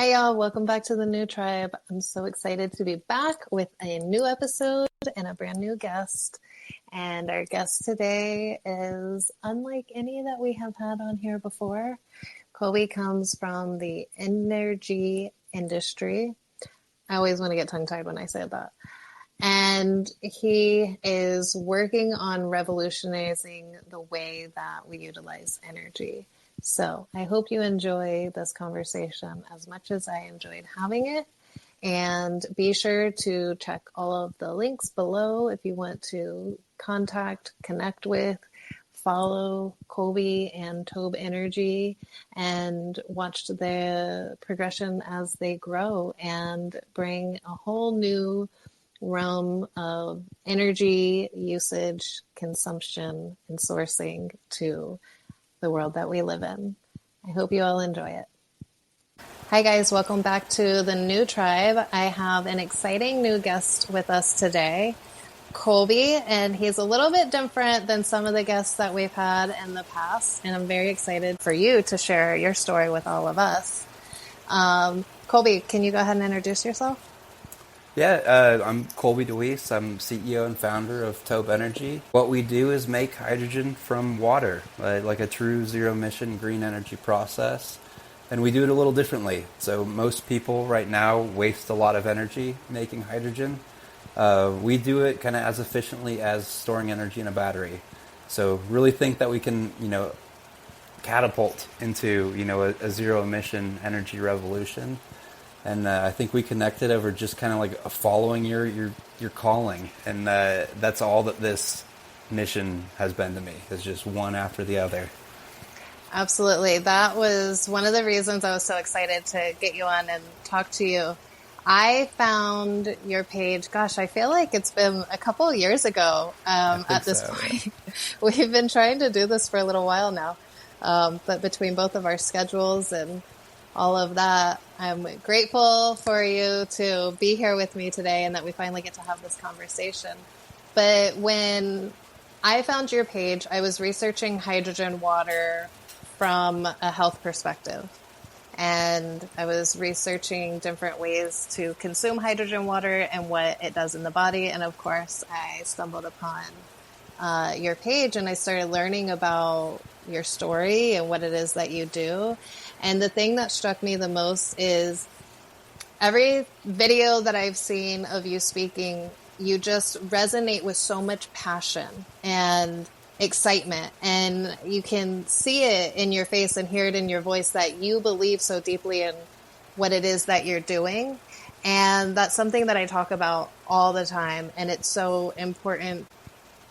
Hi, y'all. Welcome back to the New Tribe. I'm so excited to be back with a new episode and a brand new guest. And our guest today is unlike any that we have had on here before. Colby comes from the energy industry. I always want to get tongue-tied when I say that. And he is working on revolutionizing the way that we utilize energy. So I hope you enjoy this conversation as much as I enjoyed having it. And be sure to check all of the links below if you want to contact, connect with, follow Colby and Tobe Energy, and watch the progression as they grow and bring a whole new realm of energy usage, consumption, and sourcing to the world that we live in. I hope you all enjoy it. Hi guys, welcome back to the New Tribe. I have an exciting new guest with us today, Colby, and he's a little bit different than some of the guests that we've had in the past, and I'm very excited for you to share your story with all of us. Colby, can you go ahead and introduce yourself? Yeah, I'm Colby DeWeese. I'm CEO and founder of Tobe Energy. What we do is make hydrogen from water, like a true zero-emission green energy process. And we do it a little differently. So most people right now waste a lot of energy making hydrogen. We do it kind of as efficiently as storing energy in a battery. So really think that we can, catapult into, a zero-emission energy revolution. And I think we connected over just kind of like following your calling. And that's all that this mission has been to me, is just one after the other. Absolutely. That was one of the reasons I was so excited to get you on and talk to you. I found your page, gosh, I feel like it's been a couple of years ago at this point. We've been trying to do this for a little while now. But between both of our schedules and all of that, I'm grateful for you to be here with me today and that we finally get to have this conversation. But when I found your page, I was researching hydrogen water from a health perspective. And I was researching different ways to consume hydrogen water and what it does in the body. And of course, I stumbled upon your page and I started learning about your story and what it is that you do. And the thing that struck me the most is every video that I've seen of you speaking, you just resonate with so much passion and excitement. And you can see it in your face and hear it in your voice that you believe so deeply in what it is that you're doing. And that's something that I talk about all the time. And it's so important,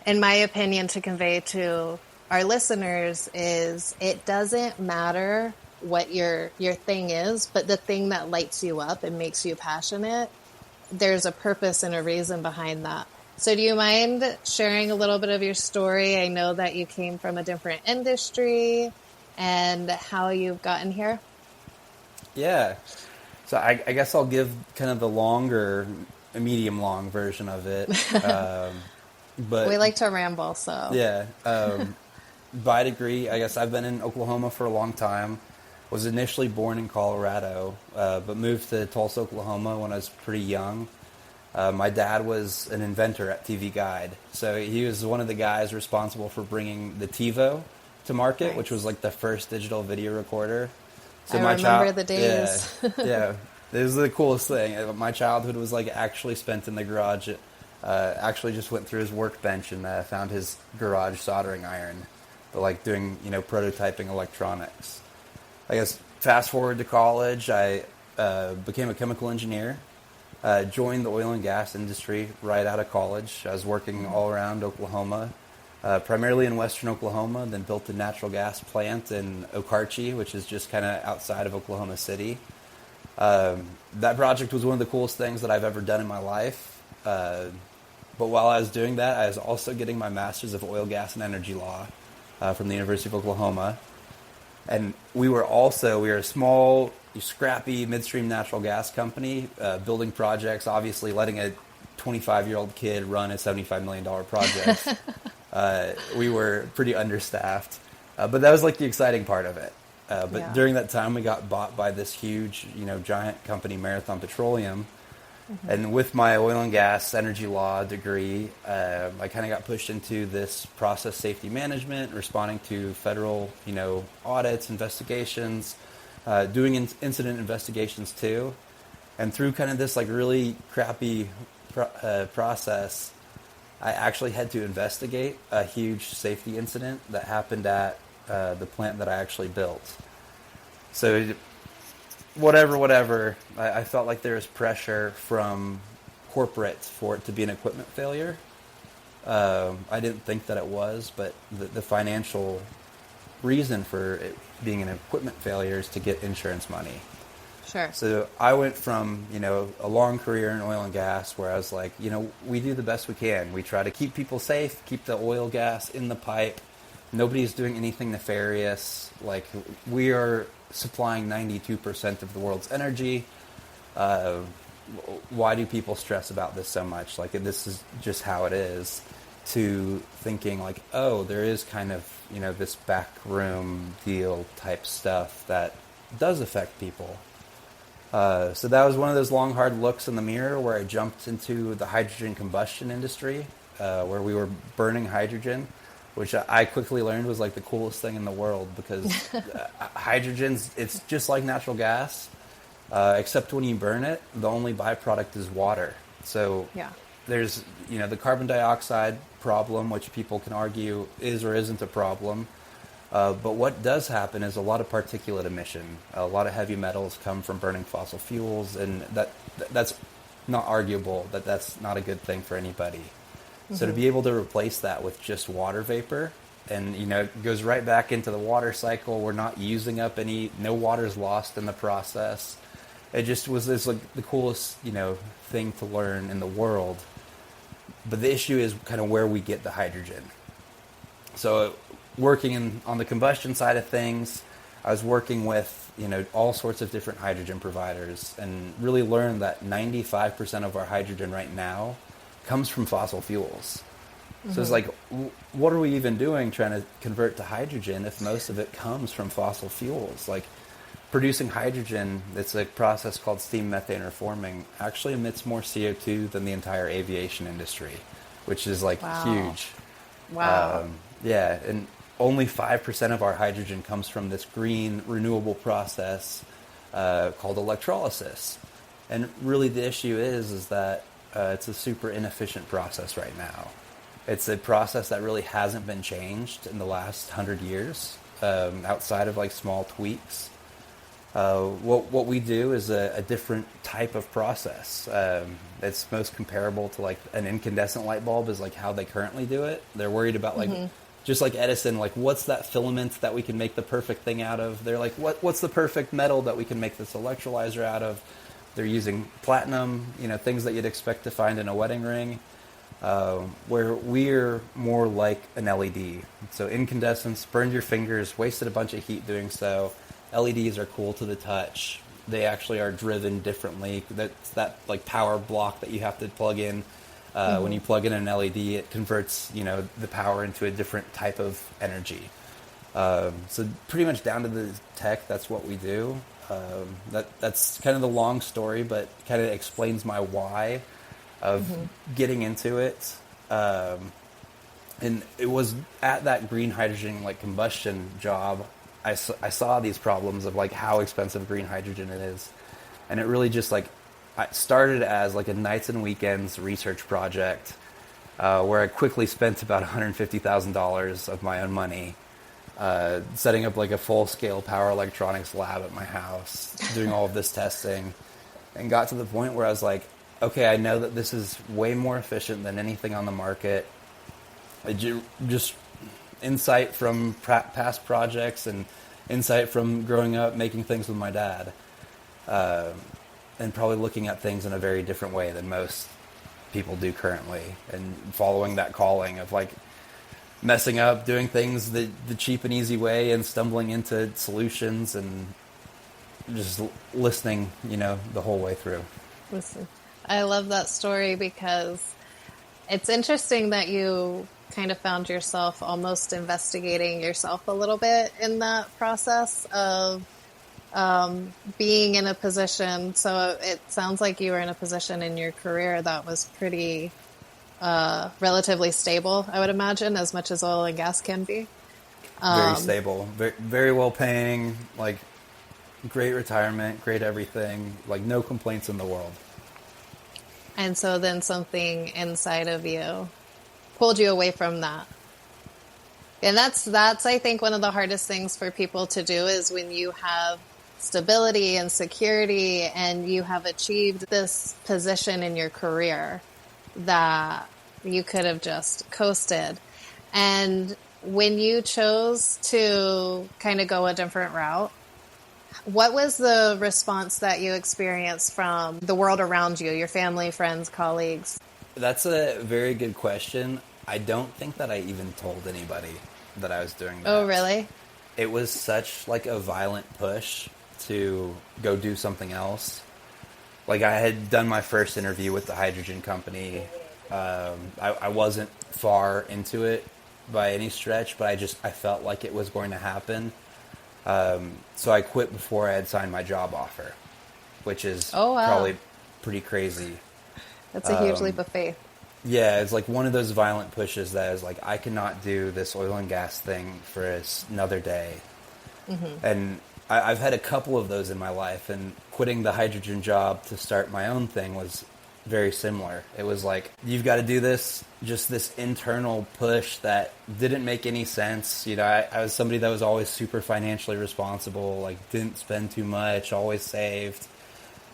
in my opinion, to convey to our listeners is it doesn't matter what your thing is, but the thing that lights you up and makes you passionate, there's a purpose and a reason behind that. So do you mind sharing a little bit of your story? I know that you came from a different industry and how you've gotten here. Yeah. So I guess I'll give kind of the longer, medium-long version of it. But we like to ramble, so. Yeah. By degree, I guess I've been in Oklahoma for a long time. Was initially born in Colorado, but moved to Tulsa, Oklahoma when I was pretty young. My dad was an inventor at TV Guide, so he was one of the guys responsible for bringing the TiVo to market, nice. Which was like the first digital video recorder. So I remember the days. Yeah, it was the coolest thing. My childhood was like actually spent in the garage. Actually just went through his workbench and found his garage soldering iron, but like doing, prototyping electronics. I guess fast forward to college, I became a chemical engineer, joined the oil and gas industry right out of college. I was working all around Oklahoma, primarily in western Oklahoma, then built a natural gas plant in Okarche, which is just kind of outside of Oklahoma City. That project was one of the coolest things that I've ever done in my life. But while I was doing that, I was also getting my master's of oil, gas, and energy law from the University of Oklahoma. And we were a small, scrappy, midstream natural gas company, building projects, obviously letting a 25-year-old kid run a $75 million project. We were pretty understaffed. But that was like the exciting part of it. But during that time, we got bought by this huge, giant company, Marathon Petroleum. And with my oil and gas energy law degree, I kind of got pushed into this process safety management, responding to federal, audits, investigations, doing incident investigations too. And through kind of this like really crappy process, I actually had to investigate a huge safety incident that happened at the plant that I actually built. So whatever, I felt like there was pressure from corporate for it to be an equipment failure. I didn't think that it was, but the financial reason for it being an equipment failure is to get insurance money. Sure. So I went from, a long career in oil and gas where I was like, we do the best we can. We try to keep people safe, keep the oil, gas in the pipe. Nobody's doing anything nefarious. Like, we are supplying 92% of the world's energy. Why do people stress about this so much? Like, this is just how it is. To thinking like, oh, there is kind of, this backroom deal type stuff that does affect people. So that was one of those long, hard looks in the mirror where I jumped into the hydrogen combustion industry, where we were burning hydrogen, which I quickly learned was like the coolest thing in the world because hydrogen's, it's just like natural gas, except when you burn it, the only byproduct is water. So there's, the carbon dioxide problem, which people can argue is or isn't a problem. But what does happen is a lot of particulate emission. A lot of heavy metals come from burning fossil fuels, and that's not arguable that that's not a good thing for anybody. Mm-hmm. So to be able to replace that with just water vapor, and it goes right back into the water cycle. We're not using up no water's lost in the process. It just was this like the coolest thing to learn in the world. But the issue is kind of where we get the hydrogen. So working on the combustion side of things, I was working with, all sorts of different hydrogen providers and really learned that 95% of our hydrogen right now comes from fossil fuels. Mm-hmm. So it's like, what are we even doing trying to convert to hydrogen if most of it comes from fossil fuels? Like, producing hydrogen, it's a process called steam methane reforming, actually emits more CO2 than the entire aviation industry, which is like huge. Wow. And only 5% of our hydrogen comes from this green renewable process called electrolysis. And really the issue is that it's a super inefficient process right now. It's a process that really hasn't been changed in the last 100 years, outside of like small tweaks. What we do is a different type of process. It's most comparable to like an incandescent light bulb is like how they currently do it. They're worried about like, just like Edison, like what's that filament that we can make the perfect thing out of? They're like, what's the perfect metal that we can make this electrolyzer out of? They're using platinum, things that you'd expect to find in a wedding ring, where we're more like an LED. So incandescence, burned your fingers, wasted a bunch of heat doing so. LEDs are cool to the touch. They actually are driven differently. That's that like power block that you have to plug in. When you plug in an LED, it converts, the power into a different type of energy. So pretty much down to the tech, that's what we do. That's kind of the long story, but kind of explains my why of getting into it. And it was at that green hydrogen like combustion job, I saw these problems of like how expensive green hydrogen it is. And it really just like, I started as like a nights and weekends research project where I quickly spent about $150,000 of my own money setting up like a full-scale power electronics lab at my house, doing all of this testing, and got to the point where I was like, okay, I know that this is way more efficient than anything on the market. Just insight from past projects and insight from growing up making things with my dad. And probably looking at things in a very different way than most people do currently, and following that calling of like messing up, doing things the cheap and easy way, and stumbling into solutions, and just listening, the whole way through. Listen, I love that story because it's interesting that you kind of found yourself almost investigating yourself a little bit in that process of being in a position. So it sounds like you were in a position in your career that was pretty relatively stable, I would imagine, as much as oil and gas can be. Very stable, very, very well paying, like great retirement, great everything, like no complaints in the world. And so then something inside of you pulled you away from that. And that's I think one of the hardest things for people to do is when you have stability and security and you have achieved this position in your career that you could have just coasted. And when you chose to kind of go a different route, what was the response that you experienced from the world around you, your family, friends, colleagues? That's a very good question. I don't think that I even told anybody that I was doing that. Oh, really? It was such like a violent push to go do something else. Like I had done my first interview with the hydrogen company. I wasn't far into it by any stretch, but I felt like it was going to happen. So I quit before I had signed my job offer, which is probably pretty crazy. That's a huge leap of faith. Yeah, it's like one of those violent pushes that is like, I cannot do this oil and gas thing for another day. Mm-hmm. And I've had a couple of those in my life, and quitting the hydrogen job to start my own thing was very similar. It was like, you've got to do this, just this internal push that didn't make any sense. You know, I was somebody that was always super financially responsible, like didn't spend too much, always saved.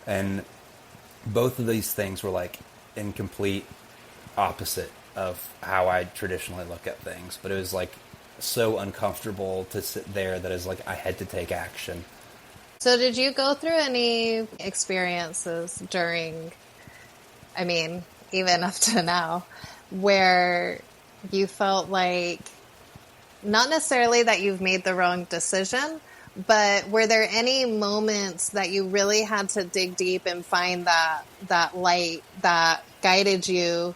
And both of these things were like in complete opposite of how I traditionally look at things. But it was like so uncomfortable to sit there that is like I had to take action. So did you go through any experiences during, I mean, even up to now, where you felt like, not necessarily that you've made the wrong decision, but were there any moments that you really had to dig deep and find that light that guided you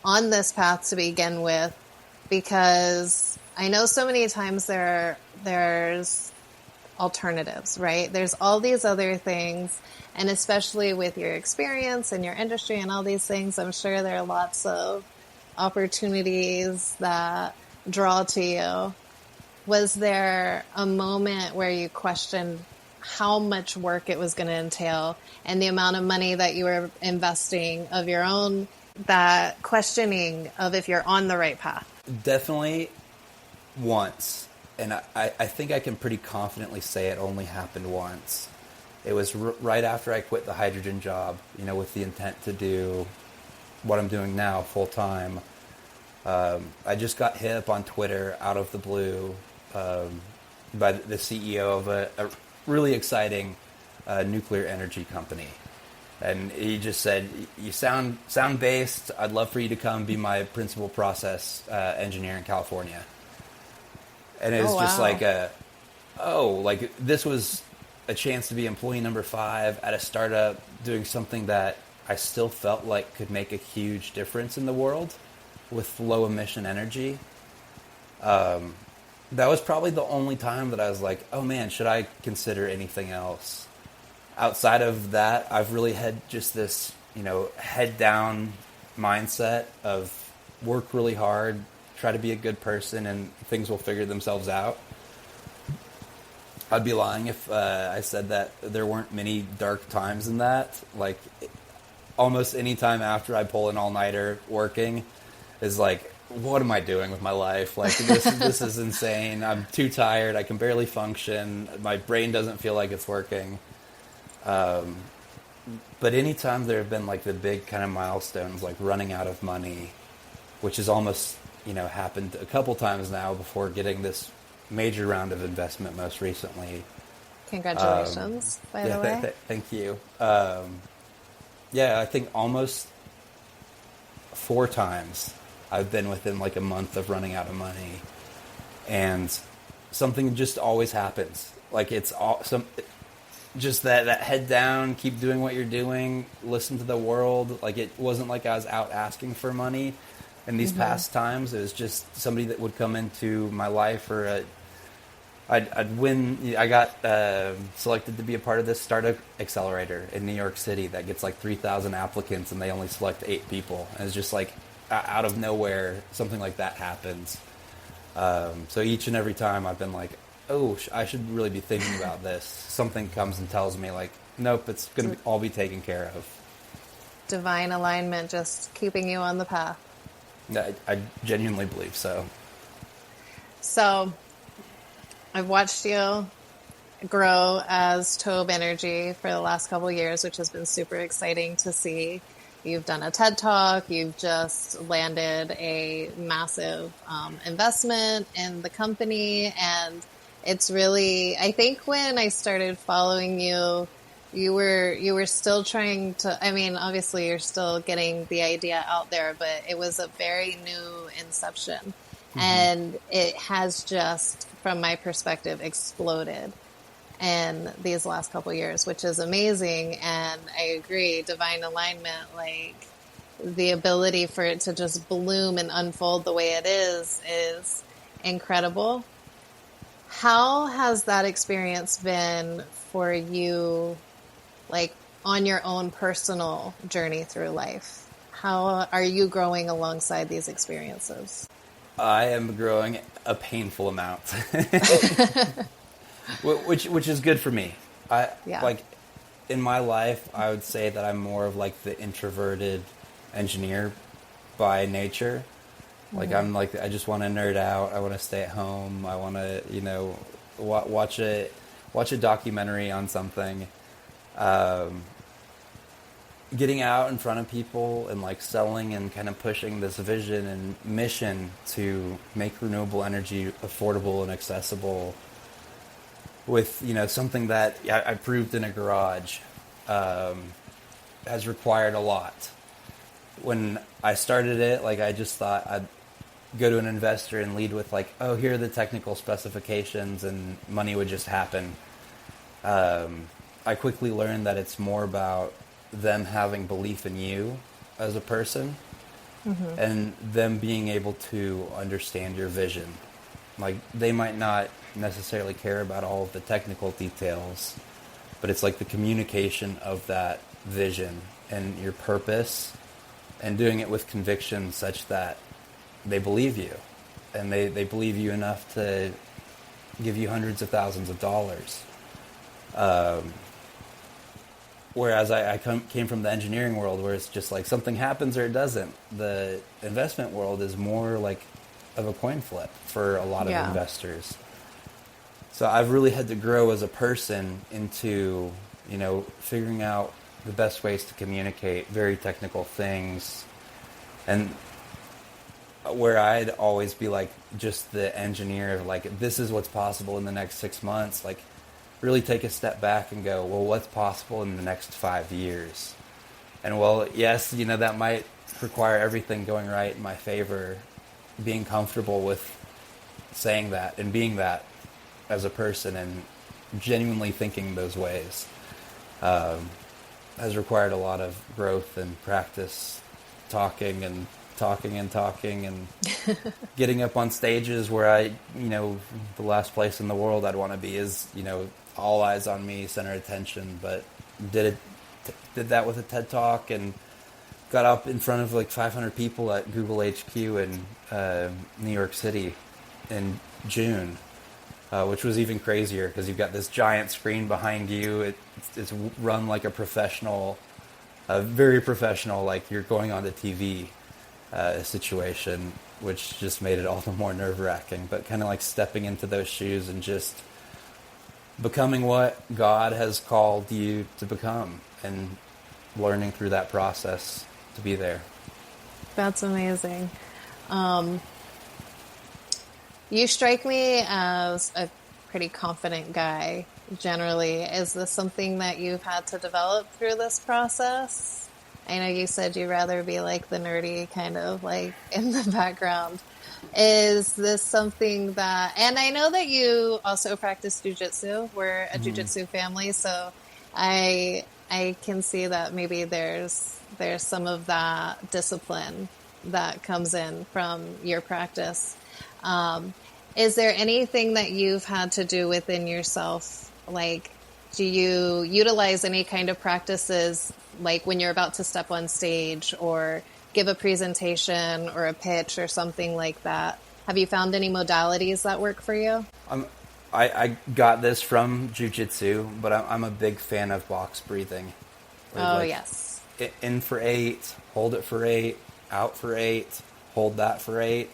on this path to begin with? Because I know so many times there's alternatives, right? There's all these other things, and especially with your experience and your industry and all these things, I'm sure there are lots of opportunities that draw to you. Was there a moment where you questioned how much work it was going to entail and the amount of money that you were investing of your own, that questioning of if you're on the right path? Definitely once. And I think I can pretty confidently say it only happened once. It was right after I quit the hydrogen job, you know, with the intent to do what I'm doing now full time. I just got hit up on Twitter out of the blue by the CEO of a really exciting nuclear energy company. And he just said, you sound based. I'd love for you to come be my principal process engineer in California. And it was just like like this was a chance to be employee number 5 at a startup doing something that I still felt like could make a huge difference in the world with low emission energy. That was probably the only time that I was like, oh man, should I consider anything else? Outside of that, I've really had just this, you know, head down mindset of work really hard, try to be a good person, and things will figure themselves out. I'd be lying if I said that there weren't many dark times in that. Like, almost any time after I pull an all-nighter working is like, what am I doing with my life? Like, this is insane. I'm too tired. I can barely function. My brain doesn't feel like it's working. But anytime there have been like the big kind of milestones, like running out of money, which has almost, you know, happened a couple times now before getting this major round of investment most recently. Congratulations, by the way. Thank you. I think almost 4 times I've been within like a month of running out of money, and something just always happens. Like it's just that head down, keep doing what you're doing, listen to the world. Like it wasn't like I was out asking for money. in these past times, it was just somebody that would come into my life, or I'd win. I got selected to be a part of this startup accelerator in New York City that gets like 3,000 applicants, and they only select 8 people. And it's just like out of nowhere, something like that happens. So each and every time I've been like, oh, I should really be thinking about this. Something comes and tells me like, nope, it's going to all be taken care of. Divine alignment, just keeping you on the path. I genuinely believe so. So I've watched you grow as Tobe Energy for the last couple of years, which has been super exciting to see. You've done a TED Talk. You've just landed a massive investment in the company. And it's really, I think when I started following you, you were still trying to, I mean, obviously you're still getting the idea out there, but it was a very new inception. And it has just, from my perspective, exploded in these last couple of years, which is amazing. And I agree, divine alignment, like the ability for it to just bloom and unfold the way it is incredible. How has that experience been for you, like on your own personal journey through life? How are you growing alongside these experiences? I am growing a painful amount, which is good for me. Like in my life, I would say that I'm more of like the introverted engineer by nature. Like I'm like, I just want to nerd out. I want to stay at home. I want to, you know, watch a documentary on something. Getting out in front of people and like selling and kind of pushing this vision and mission to make renewable energy affordable and accessible with, you know, something that I proved in a garage, has required a lot. When I started it, like I just thought I'd go to an investor and lead with like, oh, here are the technical specifications, and money would just happen. I quickly learned that it's more about them having belief in you as a person, and them being able to understand your vision. Like they might not necessarily care about all of the technical details, but it's like the communication of that vision and your purpose, and doing it with conviction such that they believe you, and they believe you enough to give you hundreds of thousands of dollars. Whereas I came from the engineering world, where it's just like something happens or it doesn't. The investment world is more like of a coin flip for a lot of investors. So I've really had to grow as a person into, you know, figuring out the best ways to communicate very technical things. And where I'd always be like just the engineer, like this is what's possible in the next 6 months, like really take a step back and go, well, what's possible in the next 5 years? And well, yes, you know, that might require everything going right in my favor, being comfortable with saying that and being that as a person and genuinely thinking those ways, has required a lot of growth and practice, talking and getting up on stages where I, you know, the last place in the world I'd want to be is, you know, all eyes on me, center attention, but did that with a TED Talk and got up in front of like 500 people at Google HQ in New York City in June, which was even crazier because you've got this giant screen behind you. It's run like a professional, very professional, like you're going on the TV situation, which just made it all the more nerve-wracking, but kind of like stepping into those shoes and just becoming what God has called you to become and learning through that process to be there. That's amazing. You strike me as a pretty confident guy generally. Is this something that you've had to develop through this process? I know you said you'd rather be like the nerdy kind of like in the background. Is this something that, and I know that you also practice jujitsu. We're a jujitsu family, so I can see that maybe there's some of that discipline that comes in from your practice. Is there anything that you've had to do within yourself? Like, do you utilize any kind of practices, like when you're about to step on stage or give a presentation or a pitch or something like that? Have you found any modalities that work for you? I got this from jiu-jitsu, but I'm a big fan of box breathing. Yes. In for 8, hold it for 8, out for 8, hold that for 8.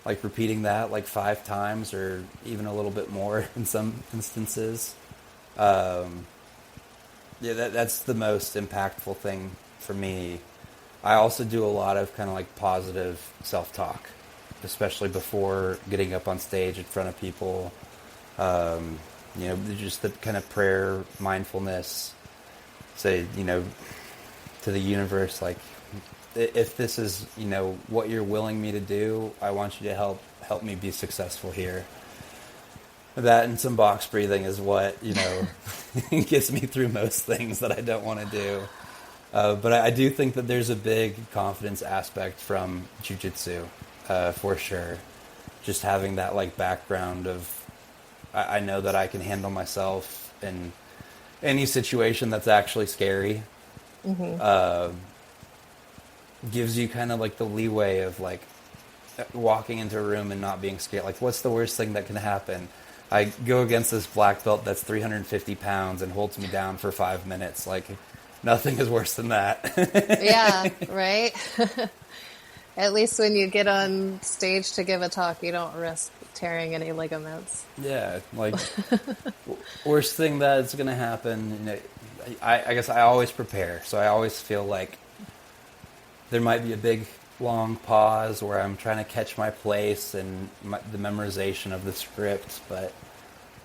Like repeating that like 5 times or even a little bit more in some instances. That's the most impactful thing for me. I also do a lot of kind of like positive self-talk, especially before getting up on stage in front of people. Just the kind of prayer, mindfulness, say, to the universe, like, if this is, what you're willing me to do, I want you to help me be successful here. That and some box breathing is what, gets me through most things that I don't want to do. But I do think that there's a big confidence aspect from jiu-jitsu, for sure. Just having that like background of, I know that I can handle myself in any situation that's actually scary. Mm-hmm. Gives you kind of like the leeway of like walking into a room and not being scared. Like, what's the worst thing that can happen? I go against this black belt that's 350 pounds and holds me down for 5 minutes. Like, nothing is worse than that. Yeah, right? At least when you get on stage to give a talk, you don't risk tearing any ligaments. Yeah, like, worst thing that's going to happen, I guess I always prepare. So I always feel like there might be a big, long pause where I'm trying to catch my place and the memorization of the script, but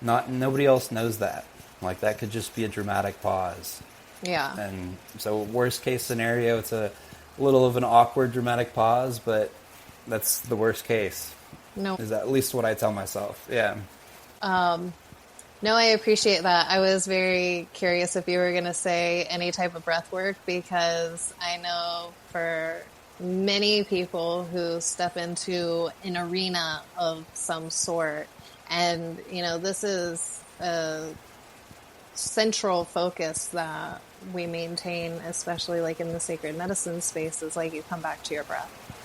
nobody else knows that. Like, that could just be a dramatic pause. Yeah. And so worst case scenario, it's a little of an awkward dramatic pause, but that's the worst case. No. Is at least what I tell myself. Yeah. No, I appreciate that. I was very curious if you were going to say any type of breath work, because I know for many people who step into an arena of some sort, and, this is a central focus that we maintain, especially like in the sacred medicine space, is like you come back to your breath.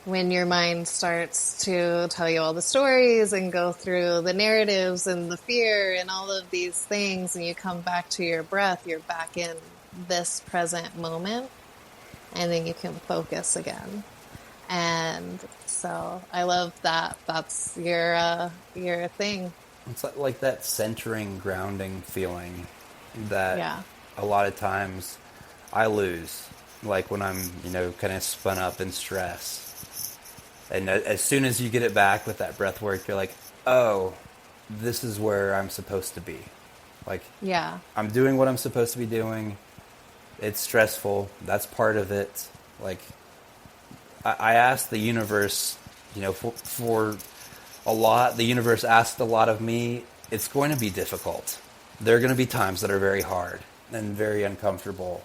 When your mind starts to tell you all the stories and go through the narratives and the fear and all of these things, and you come back to your breath, you're back in this present moment, and then you can focus again. And so I love that. That's your thing. It's like that centering, grounding feeling that a lot of times I lose. Like when I'm, kind of spun up in stress. And as soon as you get it back with that breath work, you're like, oh, this is where I'm supposed to be. Like, I'm doing what I'm supposed to be doing. It's stressful. That's part of it. Like, I asked the universe, for a lot. The universe asked a lot of me. It's going to be difficult. There are going to be times that are very hard and very uncomfortable.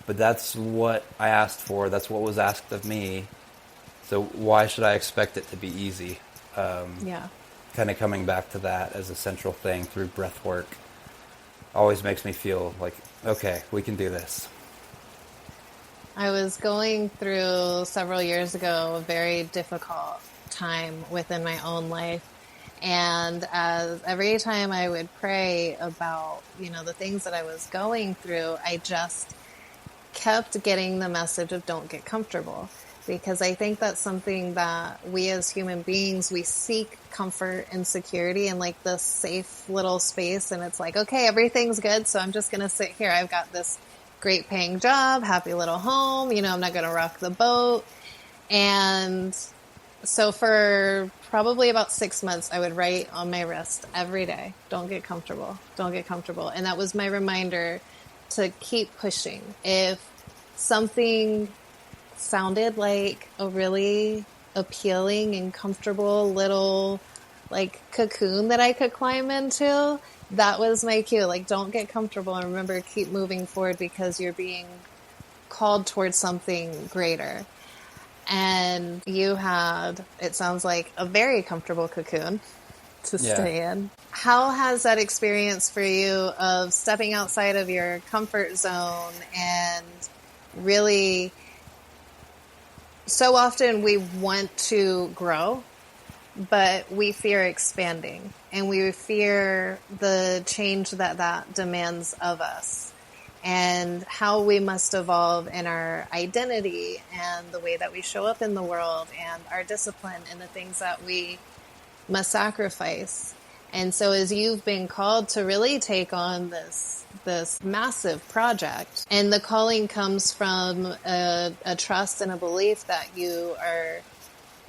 But that's what I asked for. That's what was asked of me. So why should I expect it to be easy? Kind of coming back to that as a central thing through breath work always makes me feel like, okay, we can do this. I was going through several years ago a very difficult time within my own life. And as every time I would pray about, the things that I was going through, I just kept getting the message of don't get comfortable. Because I think that's something that we as human beings, we seek comfort and security in like this safe little space. And it's like, okay, everything's good, so I'm just going to sit here. I've got this great paying job, happy little home, I'm not going to rock the boat. And so for probably about 6 months, I would write on my wrist every day, don't get comfortable, don't get comfortable. And that was my reminder to keep pushing. If something sounded like a really appealing and comfortable little like cocoon that I could climb into, that was my cue. Like, don't get comfortable, and remember, keep moving forward because you're being called towards something greater. And you had, it sounds like, a very comfortable cocoon to stay in. How has that experience for you of stepping outside of your comfort zone and really, so often we want to grow, but we fear expanding and we fear the change that demands of us, and how we must evolve in our identity and the way that we show up in the world and our discipline and the things that we must sacrifice. And so as you've been called to really take on this massive project, and the calling comes from a trust and a belief that you are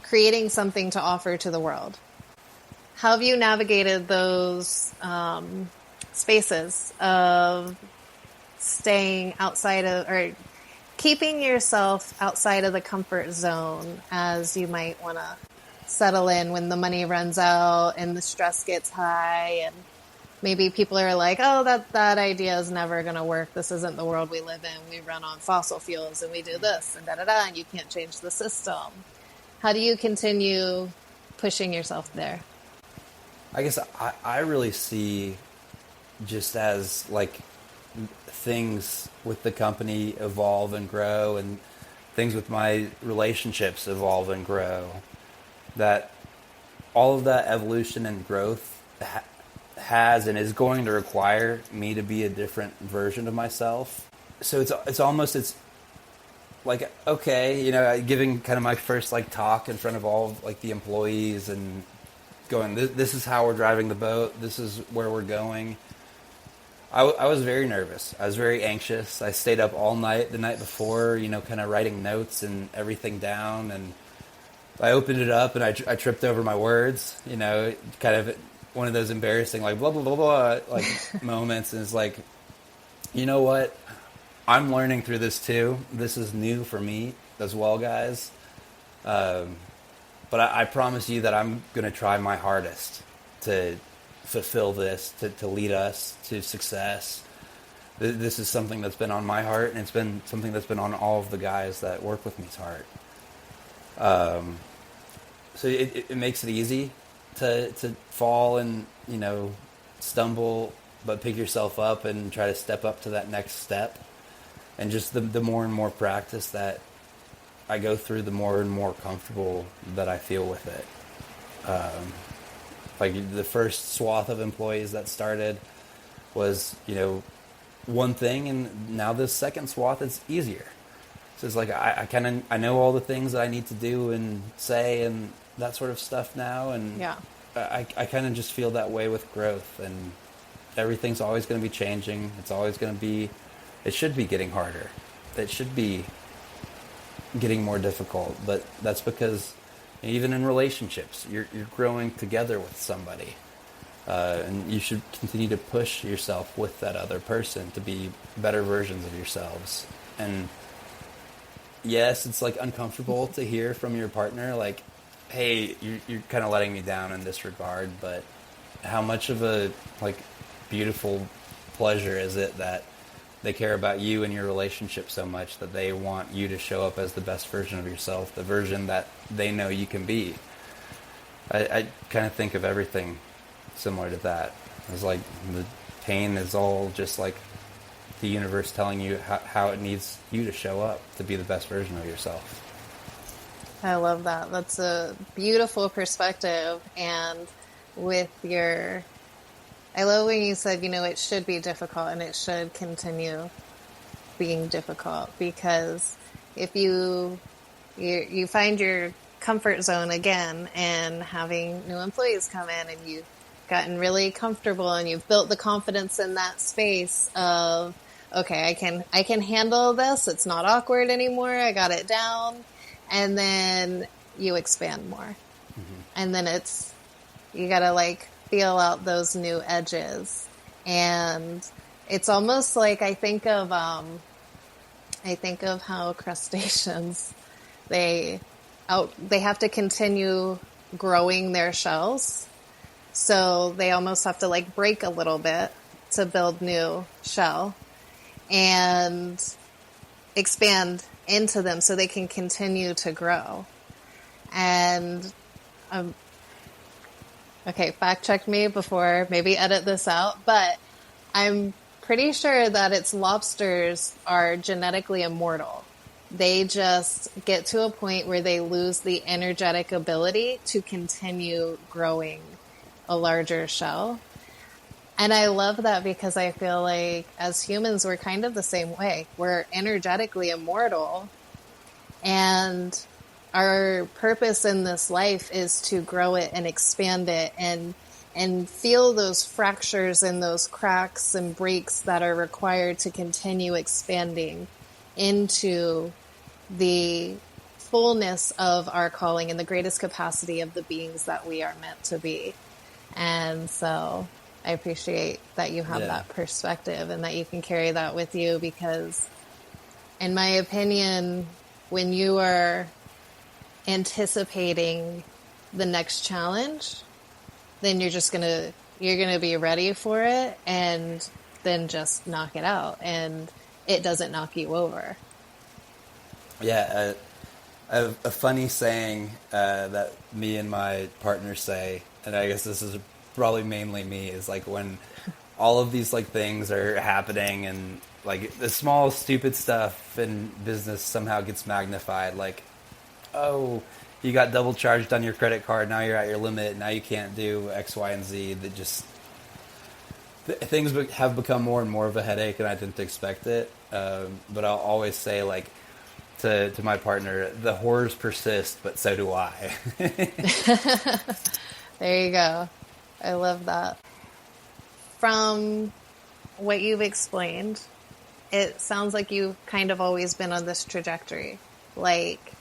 creating something to offer to the world. How have you navigated those spaces of staying outside of, or keeping yourself outside of the comfort zone as you might want to settle in when the money runs out and the stress gets high, and maybe people are like, oh, that idea is never going to work. This isn't the world we live in. We run on fossil fuels and we do this and da-da-da, and you can't change the system. How do you continue pushing yourself there? I guess I really see just as like things with the company evolve and grow, and things with my relationships evolve and grow, that all of that evolution and growth has and is going to require me to be a different version of myself. So it's like, okay, you know, giving kind of my first like talk in front of all like the employees and going, this is how we're driving the boat. This is where we're going. I was very nervous. I was very anxious. I stayed up all night the night before, you know, kind of writing notes and everything down. And I opened it up and I tripped over my words, you know, kind of one of those embarrassing, like, blah, blah, blah, blah, like moments. And it's like, you know what? I'm learning through this too. This is new for me as well, guys. But I promise you that I'm going to try my hardest to fulfill this, to lead us to success. This is something that's been on my heart, and it's been something that's been on all of the guys that work with me's heart. So it makes it easy to fall and, you know, stumble, but pick yourself up and try to step up to that next step. And just the more and more practice that I go through, the more and more comfortable that I feel with it. Like the first swath of employees that started was, you know, one thing, and now this second swath is easier. So it's like I know all the things that I need to do and say and that sort of stuff now, and Yeah. I kind of just feel that way with growth, and everything's always going to be changing. It's always going to be, it should be getting harder. It should be getting more difficult, but that's because even in relationships, you're growing together with somebody, and you should continue to push yourself with that other person to be better versions of yourselves. And yes, it's like uncomfortable to hear from your partner, like, hey, you're kind of letting me down in this regard, but how much of a like beautiful pleasure is it that they care about you and your relationship so much that they want you to show up as the best version of yourself, the version that they know you can be. I kind of think of everything similar to that. It's like the pain is all just like the universe telling you how it needs you to show up to be the best version of yourself. I love that. That's a beautiful perspective. And with your, I love when you said, you know, it should be difficult and it should continue being difficult, because if you find your comfort zone again and having new employees come in and you've gotten really comfortable and you've built the confidence in that space of, okay, I can handle this. It's not awkward anymore. I got it down. And then you expand more. Mm-hmm. And then you got to like feel out those new edges. And it's almost like I think of how crustaceans, they have to continue growing their shells. So they almost have to like break a little bit to build new shell and expand into them so they can continue to grow. And, okay, fact check me before, maybe edit this out, but I'm pretty sure that its lobsters are genetically immortal. They just get to a point where they lose the energetic ability to continue growing a larger shell. And I love that because I feel like as humans, we're kind of the same way. We're energetically immortal, and our purpose in this life is to grow it and expand it and feel those fractures and those cracks and breaks that are required to continue expanding into the fullness of our calling and the greatest capacity of the beings that we are meant to be. And so I appreciate that you have that perspective and that you can carry that with you, because in my opinion, when you are anticipating the next challenge, then you're gonna be ready for it, and then just knock it out, and it doesn't knock you over. Yeah, a funny saying that me and my partner say, and I guess this is probably mainly me, is like when all of these like things are happening and like the small stupid stuff in business somehow gets magnified, like, oh, you got double charged on your credit card, now you're at your limit, now you can't do X, Y, and Z. That just things have become more and more of a headache, and I didn't expect it. But I'll always say, like, to my partner, the horrors persist, but so do I. There you go. I love that. From what you've explained, it sounds like you've kind of always been on this trajectory. Like,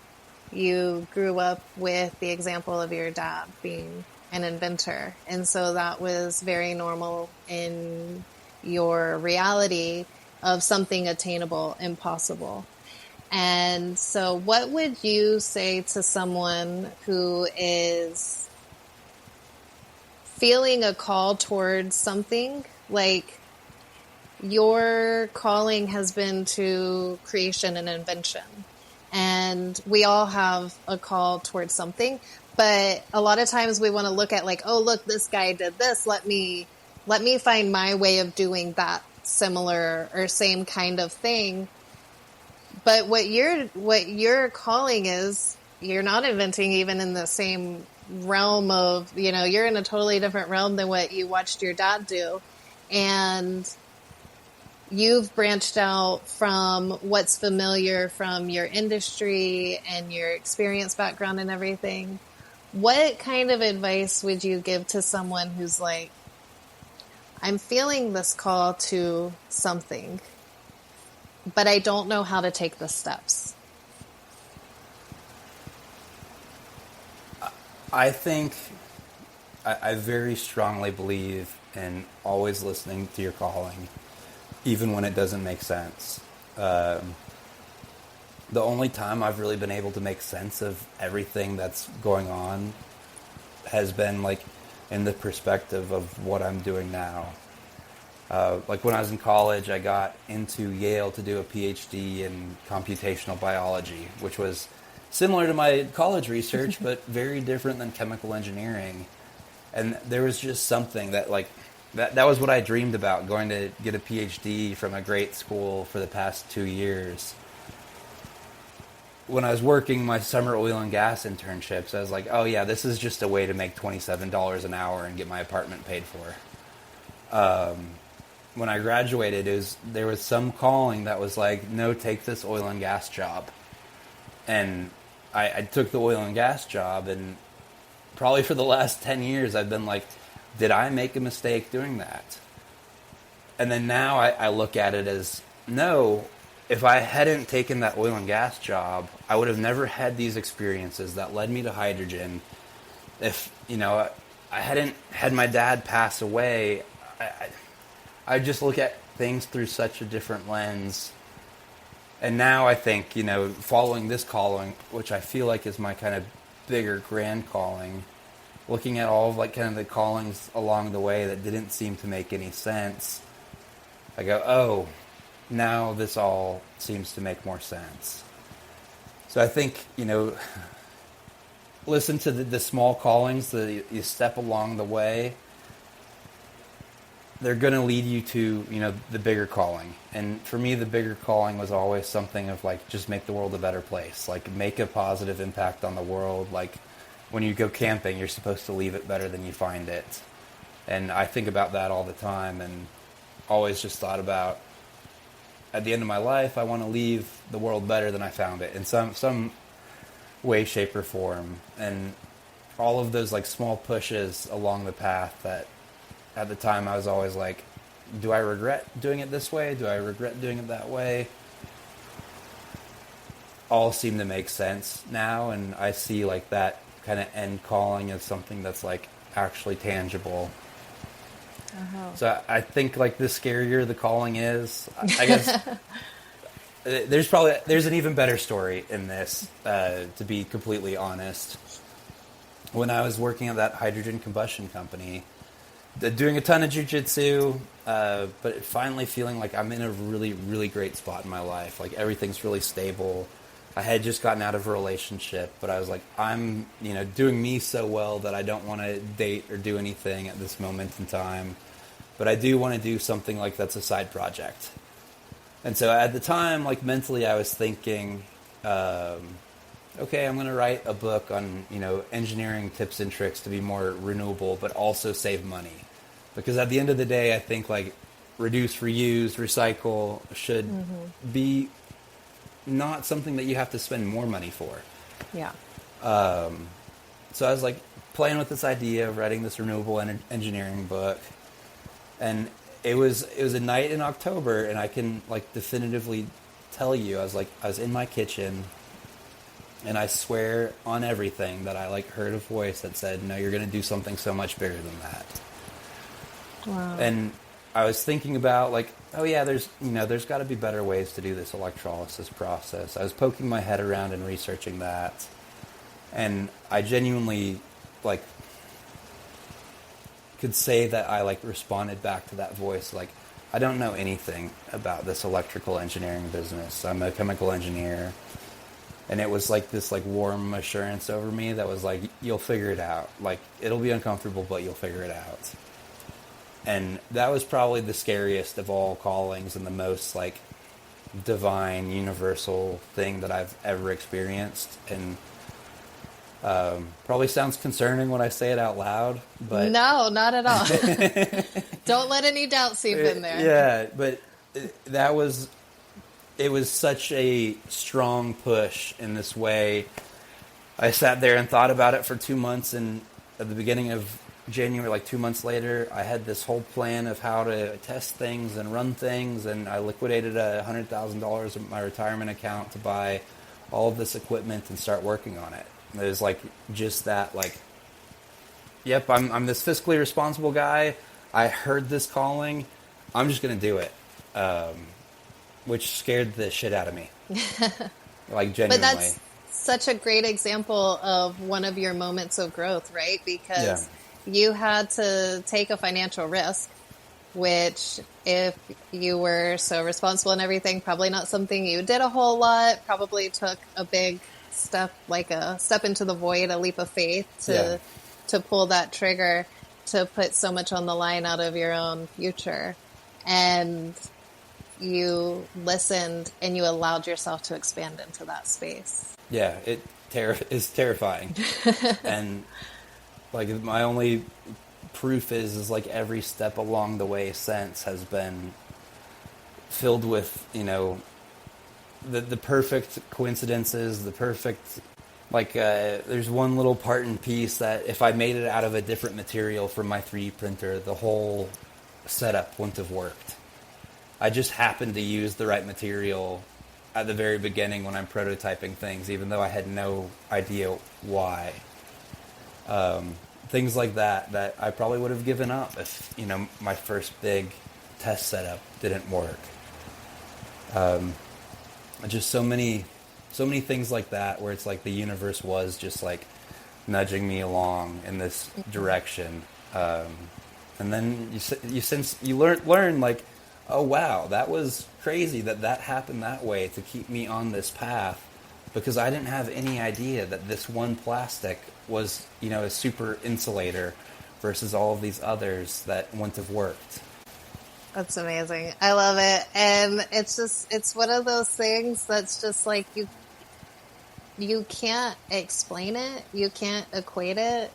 you grew up with the example of your dad being an inventor, and so that was very normal in your reality of something attainable and possible. And so what would you say to someone who is feeling a call towards something? Like, your calling has been to creation and invention, and we all have a call towards something, but a lot of times we want to look at, like, oh, look, this guy did this, let me find my way of doing that similar or same kind of thing. But what your calling is, you're not inventing even in the same realm of, you're in a totally different realm than what you watched your dad do. And you've branched out from what's familiar from your industry and your experience background and everything. What kind of advice would you give to someone who's like, I'm feeling this call to something, but I don't know how to take the steps? I think I very strongly believe in always listening to your calling, even when it doesn't make sense. The only time I've really been able to make sense of everything that's going on has been like in the perspective of what I'm doing now. Like when I was in college, I got into Yale to do a PhD in computational biology, which was similar to my college research, but very different than chemical engineering. And there was just something that, like, that was what I dreamed about, going to get a PhD from a great school for the past 2 years. When I was working my summer oil and gas internships, I was like, oh yeah, this is just a way to make $27 an hour and get my apartment paid for. When I graduated, there was some calling that was like, no, take this oil and gas job. And I took the oil and gas job, and probably for the last 10 years, I've been like, did I make a mistake doing that? And then now I look at it as, no, if I hadn't taken that oil and gas job, I would have never had these experiences that led me to hydrogen. If, I hadn't had my dad pass away, I just look at things through such a different lens. And now I think, following this calling, which I feel like is my kind of bigger grand calling, looking at all of like kind of the callings along the way that didn't seem to make any sense, I go, oh, now this all seems to make more sense. So I think, listen to the small callings that you step along the way. They're going to lead you to, the bigger calling. And for me, the bigger calling was always something of like, just make the world a better place. Like, make a positive impact on the world. Like, when you go camping, you're supposed to leave it better than you find it. And I think about that all the time, and always just thought about, at the end of my life, I want to leave the world better than I found it in some way, shape, or form. And all of those like small pushes along the path that at the time I was always like, do I regret doing it this way? Do I regret doing it that way? All seem to make sense now, and I see like that kind of end calling as something that's like actually tangible. Uh-huh. So I think like the scarier the calling is, I guess there's an even better story in this, to be completely honest. When I was working at that hydrogen combustion company, doing a ton of jiu-jitsu, but finally feeling like I'm in a really, really great spot in my life. Like, everything's really stable. I had just gotten out of a relationship, but I was like, I'm, doing me so well that I don't want to date or do anything at this moment in time. But I do want to do something like that's a side project. And so at the time, like, mentally I was thinking, okay, I'm going to write a book on, engineering tips and tricks to be more renewable, but also save money. Because at the end of the day, I think like reduce, reuse, recycle should be not something that you have to spend more money for. Yeah. So I was like playing with this idea of writing this renewable engineering book, and it was a night in October, and I can like definitively tell you, I was in my kitchen, and I swear on everything that I like heard a voice that said, "No, you're going to do something so much bigger than that." Wow. And I was thinking about like, oh yeah, there's got to be better ways to do this electrolysis process. I was poking my head around and researching that, and I genuinely like could say that I like responded back to that voice like, I don't know anything about this electrical engineering business. I'm a chemical engineer. And it was like this like warm assurance over me that was like, you'll figure it out. Like, it'll be uncomfortable, but you'll figure it out. And that was probably the scariest of all callings and the most like divine, universal thing that I've ever experienced. And probably sounds concerning when I say it out loud, but no, not at all. Don't let any doubt seep in there. Yeah, but it was such a strong push in this way. I sat there and thought about it for 2 months, and at the beginning of January, like 2 months later, I had this whole plan of how to test things and run things, and I liquidated $100,000 of my retirement account to buy all of this equipment and start working on it. It was like just that, like, yep, I'm this fiscally responsible guy. I heard this calling. I'm just going to do it. Which scared the shit out of me. Like, genuinely. But that's such a great example of one of your moments of growth, right? Because you had to take a financial risk, which if you were so responsible and everything, probably not something you did a whole lot, probably took a big step, like a step into the void, a leap of faith to pull that trigger, to put so much on the line out of your own future. And you listened and you allowed yourself to expand into that space. Yeah, it is terrifying. And like, my only proof is like every step along the way since has been filled with, the perfect coincidences, the perfect, like, there's one little part and piece that if I made it out of a different material from my 3D printer, the whole setup wouldn't have worked. I just happened to use the right material at the very beginning when I'm prototyping things, even though I had no idea why. Things like that I probably would have given up if, my first big test setup didn't work. Just so many things like that where it's like the universe was just like nudging me along in this direction. And then you learn like, oh wow, that was crazy that happened that way to keep me on this path because I didn't have any idea that this one plastic was, a super insulator versus all of these others that wouldn't have worked. That's amazing. I love it. And it's one of those things that's just like you can't explain it. You can't equate it.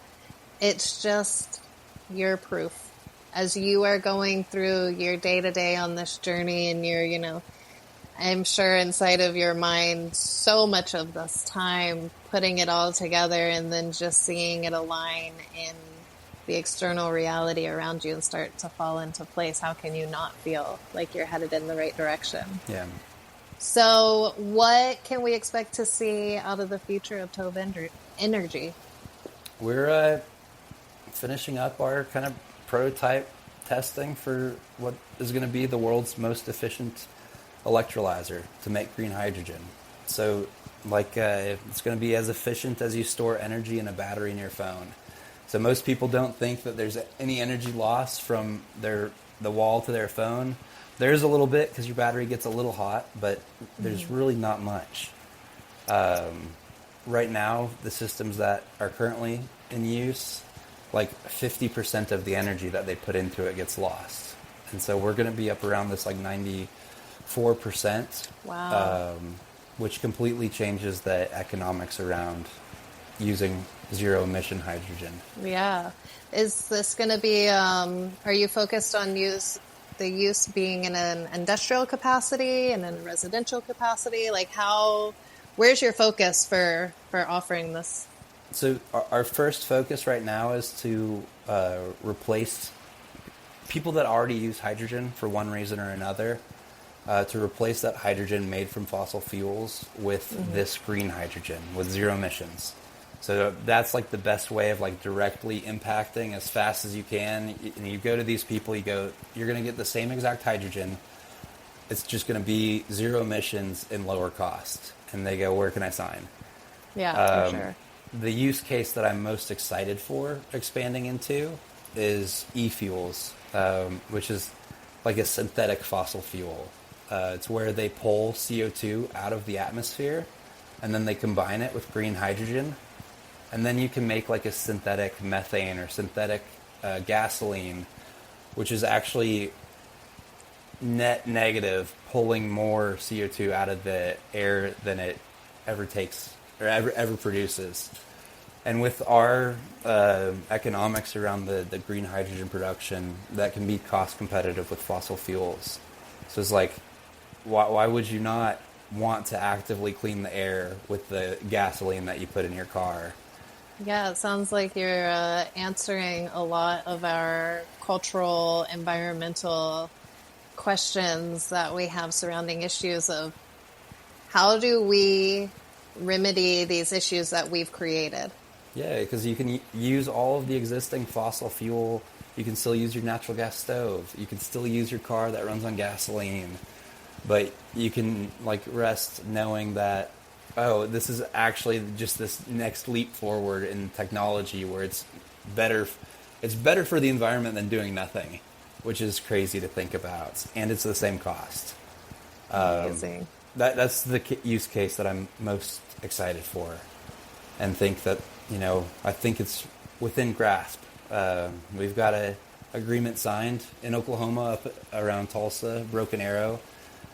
It's just your proof. As you are going through your day to day on this journey, and you're, I'm sure inside of your mind, so much of this time putting it all together and then just seeing it align in the external reality around you and start to fall into place. How can you not feel like you're headed in the right direction? Yeah. So what can we expect to see out of the future of Tobe Energy? We're finishing up our kind of prototype testing for what is going to be the world's most efficient electrolyzer to make green hydrogen. So it's going to be as efficient as you store energy in a battery in your phone. So most people don't think that there's any energy loss from the wall to their phone. There's a little bit because your battery gets a little hot, but there's really not much. Right now, the systems that are currently in use, like 50% of the energy that they put into it gets lost. And so we're going to be up around this 94%. Wow. Which completely changes the economics around using zero emission hydrogen. Yeah. Is this going to be, are you focused on the use being in an industrial capacity and in a residential capacity? Where's your focus for offering this? So our first focus right now is to replace people that already use hydrogen for one reason or another, to replace that hydrogen made from fossil fuels with this green hydrogen with zero emissions. So that's the best way of directly impacting as fast as you can. You go to these people, you're going to get the same exact hydrogen. It's just going to be zero emissions and lower cost. And they go, where can I sign? Yeah, for sure. The use case that I'm most excited for expanding into is e-fuels, which is like a synthetic fossil fuel. It's where they pull CO2 out of the atmosphere and then they combine it with green hydrogen. And then you can make a synthetic methane or synthetic gasoline, which is actually net negative, pulling more CO2 out of the air than it ever takes or ever produces. And with our economics around the green hydrogen production, that can be cost competitive with fossil fuels. So it's why would you not want to actively clean the air with the gasoline that you put in your car? Yeah, it sounds like you're answering a lot of our cultural, environmental questions that we have surrounding issues of how do we remedy these issues that we've created. Yeah, because you can use all of the existing fossil fuel. You can still use your natural gas stove. You can still use your car that runs on gasoline. But you can rest knowing that, this is actually just this next leap forward in technology where it's better for the environment than doing nothing, which is crazy to think about. And it's the same cost. Amazing. That's the use case that I'm most excited for, and think that, I think it's within grasp. We've got a agreement signed in Oklahoma up around Tulsa, Broken Arrow.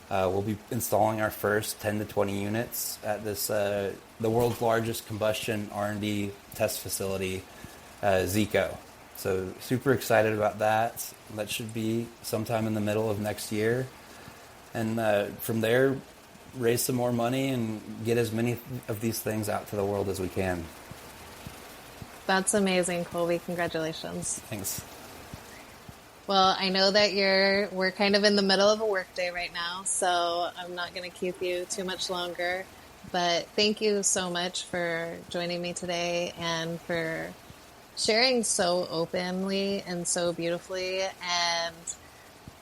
We'll be installing our first 10 to 20 units at this, the world's largest combustion R&D test facility, Zeeco. So super excited about that. That should be sometime in the middle of next year. And from there, raise some more money and get as many of these things out to the world as we can. That's amazing, Colby. Congratulations. Thanks. Well, I know that we're kind of in the middle of a workday right now, so I'm not going to keep you too much longer. But thank you so much for joining me today and for sharing so openly and so beautifully and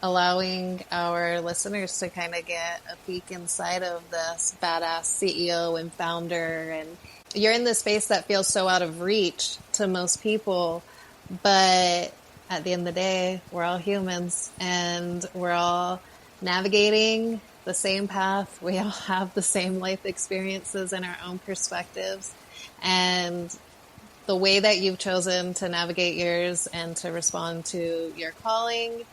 allowing our listeners to kind of get a peek inside of this badass CEO and founder. And you're in this space that feels so out of reach to most people, but at the end of the day, we're all humans and we're all navigating the same path. We all have the same life experiences and our own perspectives. And the way that you've chosen to navigate yours and to respond to your calling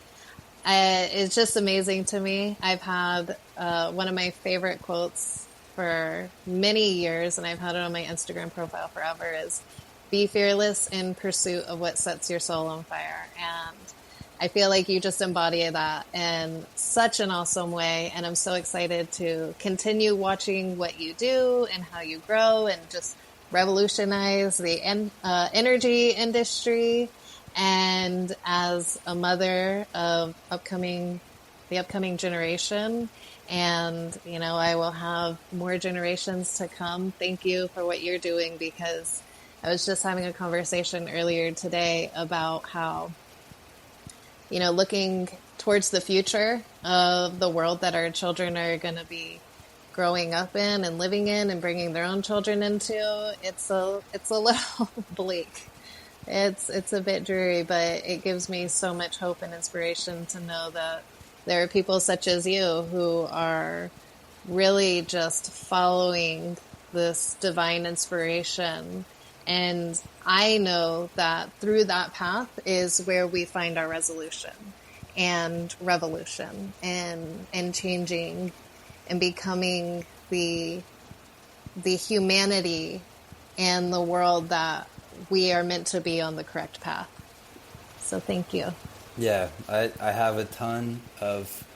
is just amazing to me. I've had one of my favorite quotes for many years, and I've had it on my Instagram profile forever, is be fearless in pursuit of what sets your soul on fire. And I feel like you just embody that in such an awesome way. And I'm so excited to continue watching what you do and how you grow and just revolutionize the energy industry. And as a mother of the upcoming generation, and, you know, I will have more generations to come. Thank you for what you're doing, because I was just having a conversation earlier today about how, you know, looking towards the future of the world that our children are going to be growing up in and living in and bringing their own children into, it's a little bleak. It's a bit dreary, but it gives me so much hope and inspiration to know that there are people such as you who are really just following this divine inspiration. And I know that through that path is where we find our resolution and revolution and changing and becoming the humanity and the world that we are meant to be on the correct path. So thank you. Yeah, I have a ton of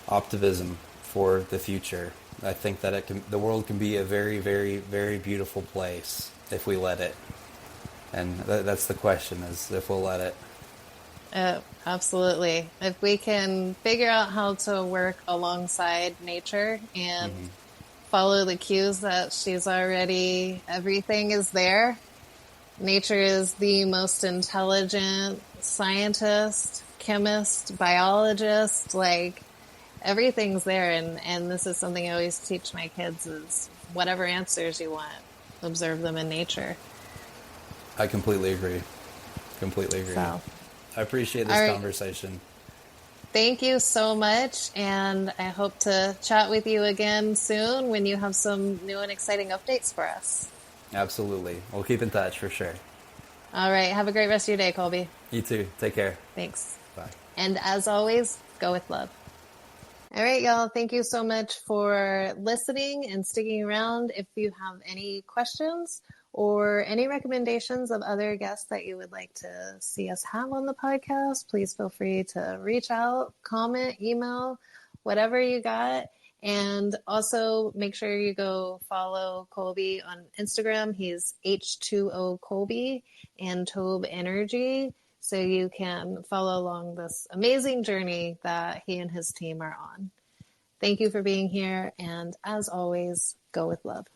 optimism for the future. I think that the world can be a very, very, very beautiful place if we let it. And that's the question, is if we'll let it. Absolutely. If we can figure out how to work alongside nature and follow the cues that everything is there. Nature is the most intelligent scientist, chemist, biologist, like everything's there. And this is something I always teach my kids, is whatever answers you want, observe them in nature. I completely agree. So, I appreciate this conversation. Thank you so much. And I hope to chat with you again soon when you have some new and exciting updates for us. Absolutely. We'll keep in touch for sure. All right. Have a great rest of your day, Colby. You too. Take care. Thanks. Bye. And as always, go with love. All right, y'all. Thank you so much for listening and sticking around. If you have any questions or any recommendations of other guests that you would like to see us have on the podcast, please feel free to reach out, comment, email, whatever you got. And also make sure you go follow Colby on Instagram. He's H2O Colby and Tobe Energy. So you can follow along this amazing journey that he and his team are on. Thank you for being here. And as always, go with love.